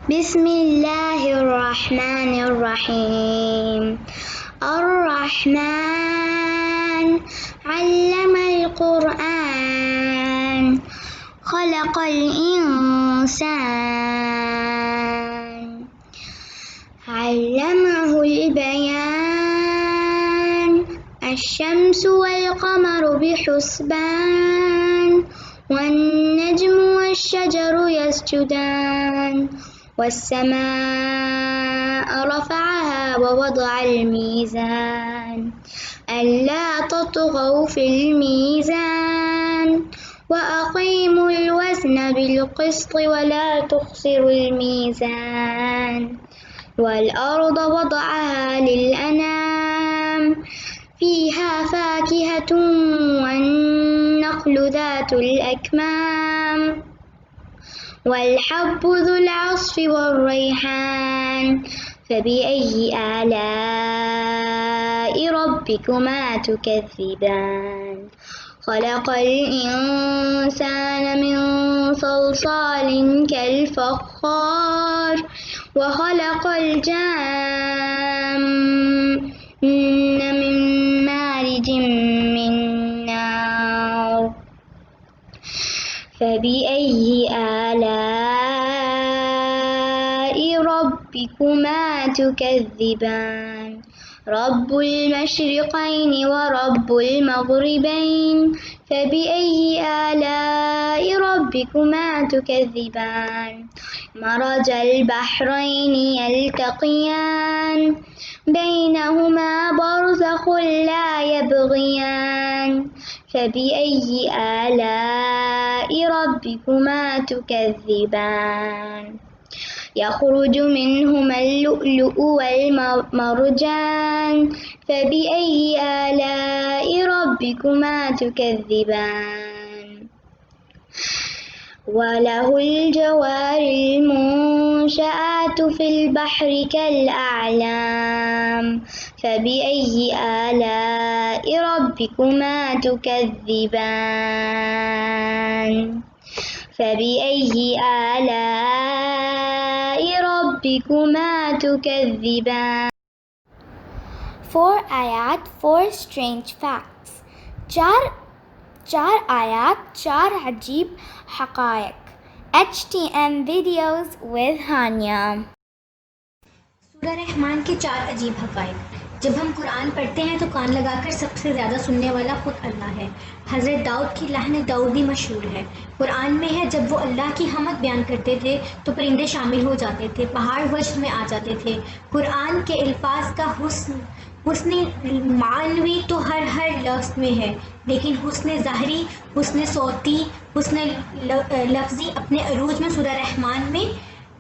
بسم اللہ الرحمن الرحیم الرحمن علم القرآن خلق الإنسان علمه البيان الشمس والقمر بحسبان والنجم والشجر يسجدان والسماء رفعها ووضع الميزان ألا تطغوا في الميزان وأقيموا الوزن بالقسط ولا تخسروا الميزان والأرض وضعها للأنام فيها فاكهة والنخل ذات الأكمام والحب ذو العصف والريحان فبأي آلاء ربكما تكذبان خلق الإنسان من صلصال كالفخار وخلق الجان من مارج من نار فبأي آلاء ربكما تكذبان رب المشرقين ورب المغربين فبأي آلاء ربكما تكذبان مرج البحرين يلتقيان بينهما برزخ لا يبغيان فبأي آلاء ربكما تكذبان يخرج منهما اللؤلؤ والمرجان فبأي آلاء ربكما تكذبان وله الجوار المنشآت في البحر كالأعلام فبأي آلاء ربكما تكذبان فبأي آلاء ربكما تكذبان 4 آیات 4 strange facts. چار آیات 4 عجیب حقائق. HTM videos with Hania. سورہ رحمان کے 4 عجیب حقائق. جب ہم قرآن پڑھتے ہیں تو کان لگا کر سب سے زیادہ سننے والا خود اللہ ہے. حضرت داؤد کی لحن داؤدی مشہور ہے. قرآن میں ہے جب وہ اللہ کی حمد بیان کرتے تھے تو پرندے شامل ہو جاتے تھے، پہاڑ وجد میں آ جاتے تھے. قرآن کے الفاظ کا حسن معنوی تو ہر لفظ میں ہے، لیکن حسن ظاہری، حسن صوتی، حسن لفظی اپنے عروج میں سورہ رحمان میں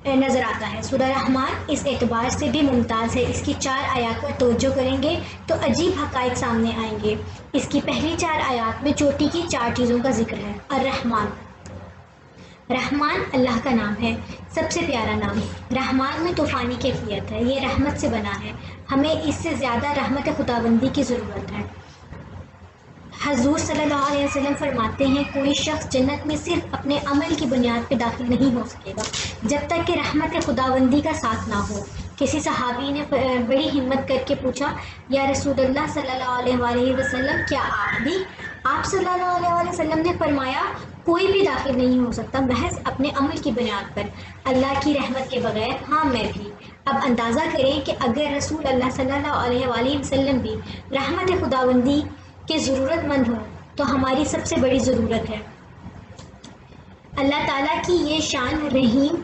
نظر آتا ہے. سورہ رحمان اس اعتبار سے بھی ممتاز ہے. اس کی 4 آیات پر توجہ کریں گے تو عجیب حقائق سامنے آئیں گے. اس کی پہلی 4 آیات میں چوٹی کی 4 چیزوں کا ذکر ہے. الرحمن، رحمان اللہ کا نام ہے، سب سے پیارا نام. رحمان میں طوفانی کیفیت ہے، یہ رحمت سے بنا ہے. ہمیں اس سے زیادہ رحمت خداوندی کی ضرورت ہے. حضور صلی اللہ علیہ وسلم فرماتے ہیں کوئی شخص جنت میں صرف اپنے عمل کی بنیاد پہ داخل نہیں ہو سکے گا جب تک کہ رحمت خداوندی کا ساتھ نہ ہو. کسی صحابی نے بڑی ہمت کر کے پوچھا یا رسول اللہ صلی اللہ علیہ وسلم کیا آپ بھی؟ آپ صلی اللہ علیہ وسلم نے فرمایا کوئی بھی داخل نہیں ہو سکتا محض اپنے عمل کی بنیاد پر، اللہ کی رحمت کے بغیر. ہاں میں بھی. اب اندازہ کریں کہ اگر رسول اللہ صلی اللہ علیہ وسلم بھی رحمت خداوندی کے ضرورت مند ہوں تو ہماری سب سے بڑی ضرورت ہے. اللہ تعالیٰ کی یہ شان رحیم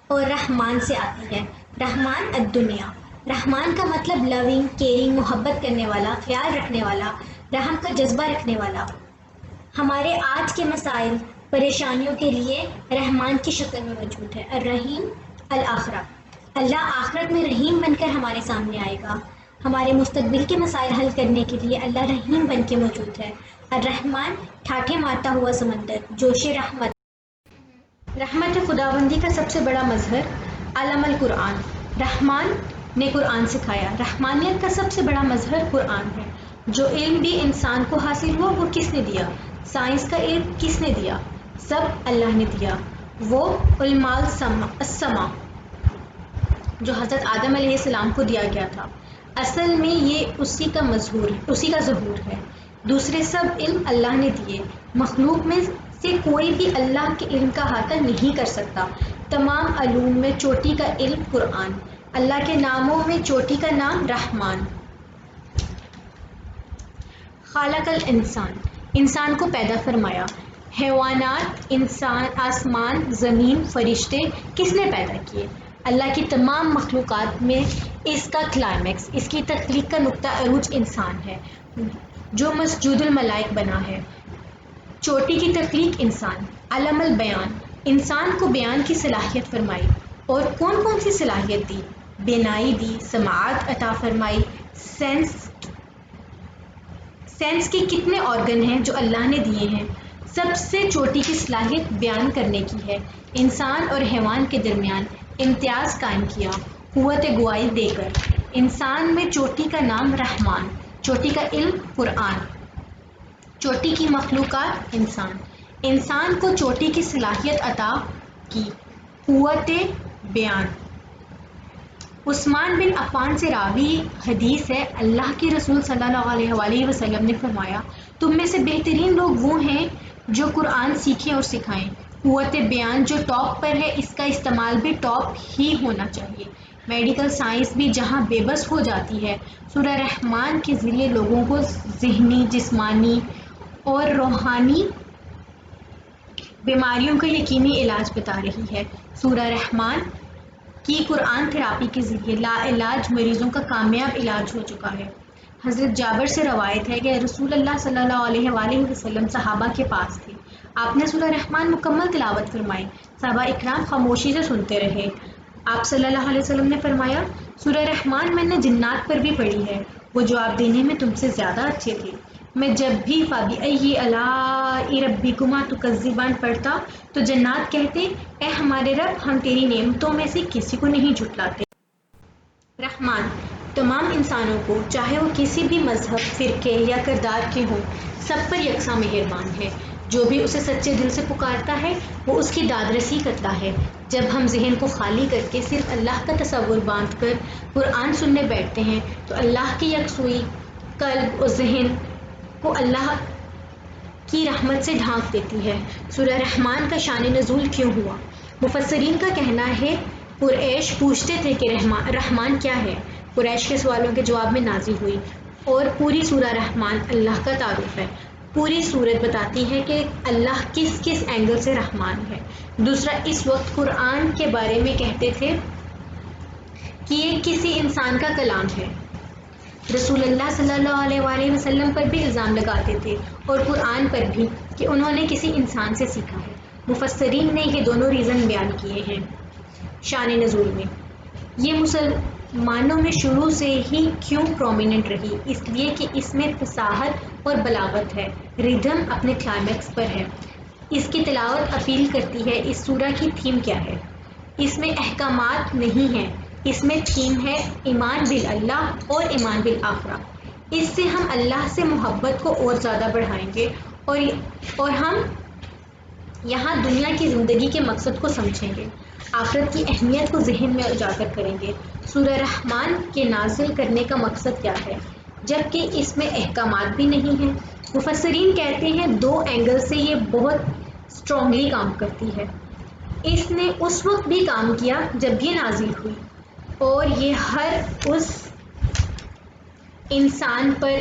اور رحمان سے آتی ہے. رحمان الدنیا، رحمان کا مطلب لونگ، کیئرنگ، محبت کرنے والا، خیال رکھنے والا، رحم کا جذبہ رکھنے والا. ہمارے آج کے مسائل، پریشانیوں کے لیے رحمان کی شکل میں موجود ہے. الرحیم الآخرہ، اللہ آخرت میں رحیم بن کر ہمارے سامنے آئے گا. ہمارے مستقبل کے مسائل حل کرنے کے لیے اللہ رحیم بن کے موجود ہے. الرحمن، ٹھاٹھے مارتا ہوا سمندر، جوش رحمت. رحمت خداوندی کا سب سے بڑا مظہر علم القرآن، رحمان نے قرآن سکھایا. رحمانیت کا سب سے بڑا مظہر قرآن ہے. جو علم بھی انسان کو حاصل ہوا وہ کس نے دیا؟ سائنس کا علم کس نے دیا؟ سب اللہ نے دیا. وہ علماء السما، جو حضرت آدم علیہ السلام کو دیا گیا تھا، اصل میں یہ اسی کا ظہور ہے۔ دوسرے سب علم اللہ نے دیے، مخلوق میں سے کوئی بھی اللہ کے علم کا احاطہ نہیں کر سکتا۔ تمام علوم میں چوٹی کا علم قرآن۔ اللہ کے ناموں میں چوٹی کا نام رحمان۔ خالق الانسان، انسان کو پیدا فرمایا۔ حیوانات، انسان، آسمان، زمین، فرشتے کس نے پیدا کیے؟ اللہ کی تمام مخلوقات میں اس کا کلائمیکس، اس کی تخلیق کا نقطہ عروج انسان ہے جو مسجود الملائک بنا ہے۔ چوٹی کی تخلیق انسان۔ علم البیان، انسان کو بیان کی صلاحیت فرمائی۔ اور کون کون سی صلاحیت دی؟ بینائی دی، سماعت عطا فرمائی۔ سینس کے کتنے آرگن ہیں جو اللہ نے دیے ہیں؟ سب سے چوٹی کی صلاحیت بیان کرنے کی ہے۔ انسان اور حیوان کے درمیان امتیاز قائم کیا قوت گواہی دے کر۔ انسان میں چوٹی کا نام رحمان، چوٹی کا علم قرآن، چوٹی کی مخلوقات انسان۔ انسان کو چوٹی کی صلاحیت عطا کی قوت بیان۔ عثمان بن عفان سے راوی حدیث ہے، اللہ کے رسول صلی اللہ علیہ وآلہ وسلم نے فرمایا، تم میں سے بہترین لوگ وہ ہیں جو قرآن سیکھیں اور سکھائیں۔ قوت بیان جو ٹاپ پر ہے، اس کا استعمال بھی ٹاپ ہی ہونا چاہیے۔ میڈیکل سائنس بھی جہاں بے بس ہو جاتی ہے، سورہ رحمان کے ذریعے لوگوں کو ذہنی، جسمانی اور روحانی بیماریوں کا یقینی علاج بتا رہی ہے۔ سورہ رحمان کی قرآن تھراپی کے ذریعے لا علاج مریضوں کا کامیاب علاج ہو چکا ہے۔ حضرت جابر سے روایت ہے کہ رسول اللہ صلی اللہ علیہ وآلہ وسلم صحابہ کے پاس تھے، آپ نے سورہ رحمان مکمل تلاوت فرمائی، صحابہ اکرام خاموشی سے سنتے رہے۔ آپ صلی اللہ علیہ وسلم نے فرمایا، سورہ رحمان میں نے جنات پر بھی پڑھی ہے، وہ جواب دینے میں تم سے زیادہ اچھے تھے۔ میں جب بھی فَبِأَيِّ آلَاءِ رَبِّكُمَا تُكَذِّبَانِ پڑھتا تو جنات کہتے، اے ہمارے رب، ہم تیری نعمتوں میں سے کسی کو نہیں جھٹلاتے۔ رحمان تمام انسانوں کو، چاہے وہ کسی بھی مذہب، فرقے یا کردار کے ہوں، سب پر یکساں مہربان ہے۔ جو بھی اسے سچے دل سے پکارتا ہے وہ اس کی داد رسی کرتا ہے۔ جب ہم ذہن کو خالی کر کے صرف اللہ کا تصور باندھ کر قرآن سننے بیٹھتے ہیں تو اللہ کی یکسوئی قلب اور ذہن کو اللہ کی رحمت سے ڈھانک دیتی ہے۔ سورہ رحمان کا شان نزول کیوں ہوا؟ مفسرین کا کہنا ہے، قریش پوچھتے تھے کہ رحمان کیا ہے؟ قریش کے سوالوں کے جواب میں نازل ہوئی، اور پوری سورہ رحمان اللہ کا تعارف ہے۔ پوری سورت بتاتی ہے کہ اللہ کس کس اینگل سے رحمان ہے۔ دوسرا، اس وقت قرآن کے بارے میں کہتے تھے کہ یہ کسی انسان کا کلام ہے۔ رسول اللہ صلی اللہ علیہ وآلہ وسلم پر بھی الزام لگاتے تھے اور قرآن پر بھی کہ انہوں نے کسی انسان سے سیکھا ہے۔ مفسرین نے یہ دونوں ریزن بیان کیے ہیں شان نزول میں۔ یہ مسلمانوں میں شروع سے ہی کیوں پرومیننٹ رہی؟ اس لیے کہ اس میں فصاحت اور بلاغت ہے، ردھم اپنے کلائمیکس پر ہے۔ اس کی تلاوت اپیل کرتی ہے۔ اس سورہ کی تھیم کیا ہے؟ اس میں احکامات نہیں ہیں، اس میں تھیم ہے ایمان باللہ اور ایمان بالآخرہ۔ اس سے ہم اللہ سے محبت کو اور زیادہ بڑھائیں گے اور ہم یہاں دنیا کی زندگی کے مقصد کو سمجھیں گے، آخرت کی اہمیت کو ذہن میں اجاگر کریں گے۔ سورہ رحمان کے نازل کرنے کا مقصد کیا ہے جبکہ اس میں احکامات بھی نہیں ہیں؟ مفسرین کہتے ہیں دو اینگل سے یہ بہت اسٹرانگلی کام کرتی ہے۔ اس نے اس وقت بھی کام کیا جب یہ نازل ہوئی، اور یہ ہر اس انسان پر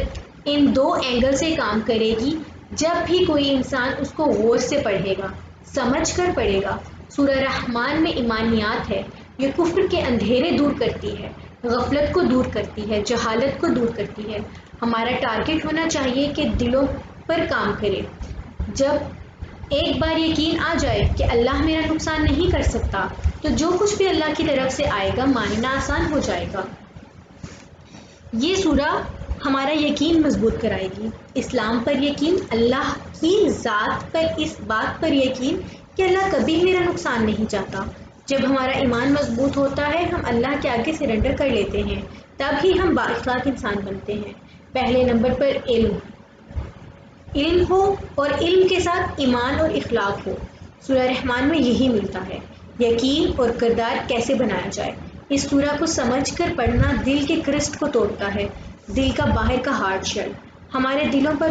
ان دو اینگل سے کام کرے گی جب بھی کوئی انسان اس کو غور سے پڑھے گا، سمجھ کر پڑھے گا۔ سورہ رحمان میں ایمانیات ہے، یہ کفر کے اندھیرے دور کرتی ہے، غفلت کو دور کرتی ہے، جہالت کو دور کرتی ہے۔ ہمارا ٹارگٹ ہونا چاہیے کہ دلوں پر کام کرے۔ جب ایک بار یقین آ جائے کہ اللہ میرا نقصان نہیں کر سکتا تو جو کچھ بھی اللہ کی طرف سے آئے گا ماننا آسان ہو جائے گا۔ یہ سورہ ہمارا یقین مضبوط کرائے گی، اسلام پر یقین، اللہ کی ذات پر، اس بات پر یقین کہ اللہ کبھی میرا نقصان نہیں چاہتا۔ جب ہمارا ایمان مضبوط ہوتا ہے ہم اللہ کے آگے سرنڈر کر لیتے ہیں، تب ہی ہم بااخلاق انسان بنتے ہیں۔ پہلے نمبر پر علم ہو اور علم کے ساتھ ایمان اور اخلاق ہو۔ سورہ رحمان میں یہی ملتا ہے، یقین اور کردار کیسے بنایا جائے۔ اس سورہ کو سمجھ کر پڑھنا دل کے کرسٹ کو توڑتا ہے، دل کا باہر کا ہارڈ شیل۔ ہمارے دلوں پر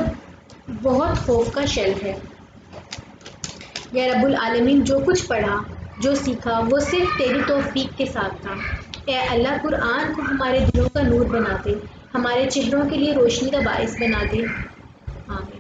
بہت خوف کا شیل ہے۔ یا رب العالمین، جو کچھ پڑھا، جو سیکھا، وہ صرف تیری توفیق کے ساتھ تھا۔ اے اللہ، قرآن کو ہمارے دلوں کا نور بنا دے، ہمارے چہروں کے لیے روشنی کا باعث بنا دے، آمین۔